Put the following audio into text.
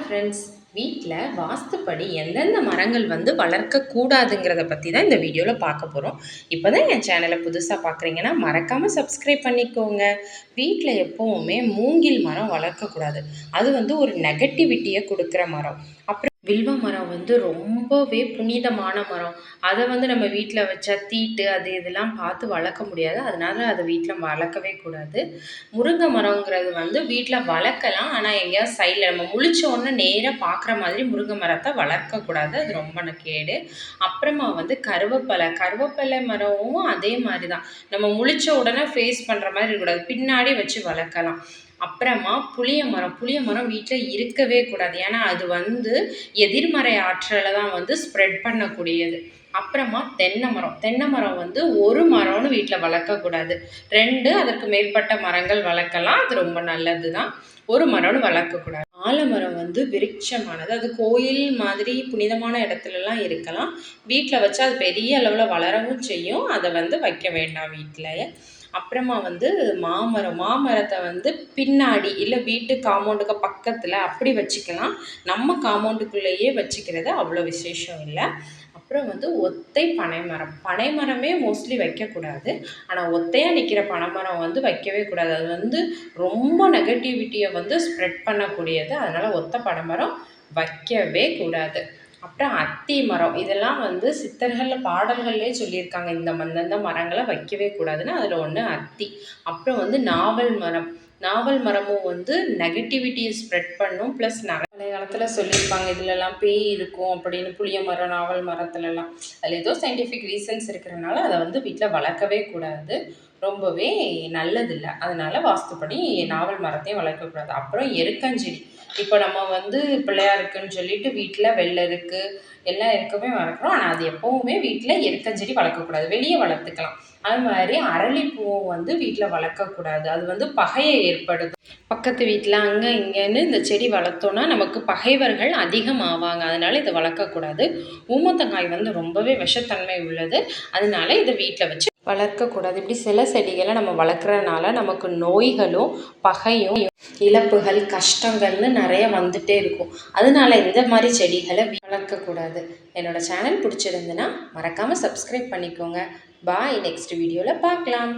Friends, வீட்டில் வாஸ்துப்படி எந்தெந்த மரங்கள் வளர்க்கக்கூடாதுங்கிறத பற்றி தான் இந்த வீடியோவில் பார்க்க போகிறோம். இப்போ தான் என் சேனலை புதுசாக பார்க்குறீங்கன்னா மறக்காமல் சப்ஸ்கிரைப் பண்ணிக்கோங்க. வீட்டில் எப்போவுமே மூங்கில் மரம் வளர்க்கக்கூடாது. அது ஒரு நெகட்டிவிட்டியை கொடுக்குற மரம். அப்புறம் வில்வ மரம் ரொம்பவே புனிதமான மரம். அதை நம்ம வீட்டில் வச்சா தீட்டு அது இதெல்லாம் பார்த்து வளர்க்க முடியாது. அதனால அதை வீட்டில் வளர்க்கவே கூடாது. முருங்கை மரங்கிறது வீட்டில் வளர்க்கலாம். ஆனால் எங்கேயாவது சைடில் நம்ம முழிச்ச உடனே நேராக பார்க்குற மாதிரி முருங்கை மரத்தை வளர்க்கக்கூடாது. அது ரொம்ப கேடு. அப்புறமா கருவேப்பிலை மரமும் அதே மாதிரி தான். நம்ம முழிச்ச உடனே ஃபேஸ் பண்ணுற மாதிரி இருக்கக்கூடாது. பின்னாடி வச்சு வளர்க்கலாம். அப்புறமா புளிய மரம் வீட்டில் இருக்கவே கூடாது. ஏன்னா அது எதிர்மறை ஆற்றலை தான் ஸ்ப்ரெட் பண்ணக்கூடியது. அப்புறமா தென்னை மரம் ஒரு மரம்னு வீட்டில் வளர்க்கக்கூடாது. 2 அதற்கு மேற்பட்ட மரங்கள் வளர்க்கலாம். அது ரொம்ப நல்லது தான். ஒரு மரம்னு வளர்க்கக்கூடாது. ஆலமரம் விருட்சமானது. அது கோயில் மாதிரி புனிதமான இடத்துலலாம் இருக்கலாம். வீட்டில் வச்சா அது பெரிய அளவில் வளரவும் செய்யும். அதை வைக்க வேண்டாம் வீட்டில். அப்புறமா மாமரத்தை பின்னாடி இல்லை வீட்டு காம்பவுண்டுக்கு பக்கத்தில் அப்படி வச்சுக்கலாம். நம்ம காம்பவுண்டுக்குள்ளேயே வச்சுக்கிறது அவ்வளோ விசேஷம் இல்லை. அப்புறம் ஒத்தை பனைமரமே மோஸ்ட்லி வைக்கக்கூடாது. ஆனால் ஒத்தையாக நிற்கிற பனைமரம் வைக்கவே கூடாது. அது ரொம்ப நெகட்டிவிட்டியை ஸ்ப்ரெட் பண்ணக்கூடியது. அதனால் ஒத்த பனைமரம் வைக்கவே கூடாது. அப்புறம் அத்தி மரம், இதெல்லாம் சித்தர்கள் பாடல்கள்லேயே சொல்லியிருக்காங்க. இந்த மரங்களை வைக்கவே கூடாதுன்னு. அதில் ஒன்று அத்தி. அப்புறம் நாவல் மரமும் நெகட்டிவிட்டியை ஸ்ப்ரெட் பண்ணும். ப்ளஸ் பழைய காலத்தில் சொல்லியிருப்பாங்க இதிலெல்லாம் பேய் இருக்கும் அப்படின்னு. புளிய மரம், நாவல் மரத்துலலாம் அதில் ஏதோ சயின்டிஃபிக் ரீசன்ஸ் இருக்கிறனால அதை வீட்டில் வளர்க்கவே கூடாது. ரொம்பவே நல்லதில்லை. அதனால் வாஸ்துப்படி நாவல் மரத்தையும் வளர்க்கக்கூடாது. அப்புறம் எருக்கஞ்செடி. இப்போ நம்ம பிள்ளையாருக்குன்னு சொல்லிட்டு வீட்டில் வெள்ளருக்கு எல்லாம் இருக்கவே வளர்க்குறோம். ஆனால் அது எப்போவுமே வீட்டில் எருக்கஞ்செடி வளர்க்கக்கூடாது. வெளியே வளர்த்துக்கலாம். அது மாதிரி அரளிப்பூவும் வீட்டில் வளர்க்கக்கூடாது. அது பகையை ஏற்படுத்தும். பக்கத்து வீட்டில் அங்கே இங்கேன்னு இந்த செடி வளர்த்தோன்னா நமக்கு பகைவர்கள் அதிகமாவாங்க. அதனால் இதை வளர்க்கக்கூடாது. ஊமத்தங்காய் ரொம்பவே விஷத்தன்மை உள்ளது. அதனால இதை வீட்டில் வச்சு வளர்க்கக்கூடாது. இப்படி சில செடிகளை நம்ம வளர்க்குறதுனால நமக்கு நோய்களும் பகையும் இழப்புகள் கஷ்டங்கள்னு நிறைய வந்துட்டே இருக்கும். அதனால இந்த மாதிரி செடிகளை வளர்க்கக்கூடாது. என்னோடய சேனல் பிடிச்சிருந்துன்னா மறக்காமல் சப்ஸ்கிரைப் பண்ணிக்கோங்க. பாய். நெக்ஸ்ட் வீடியோவில் பார்க்கலாம்.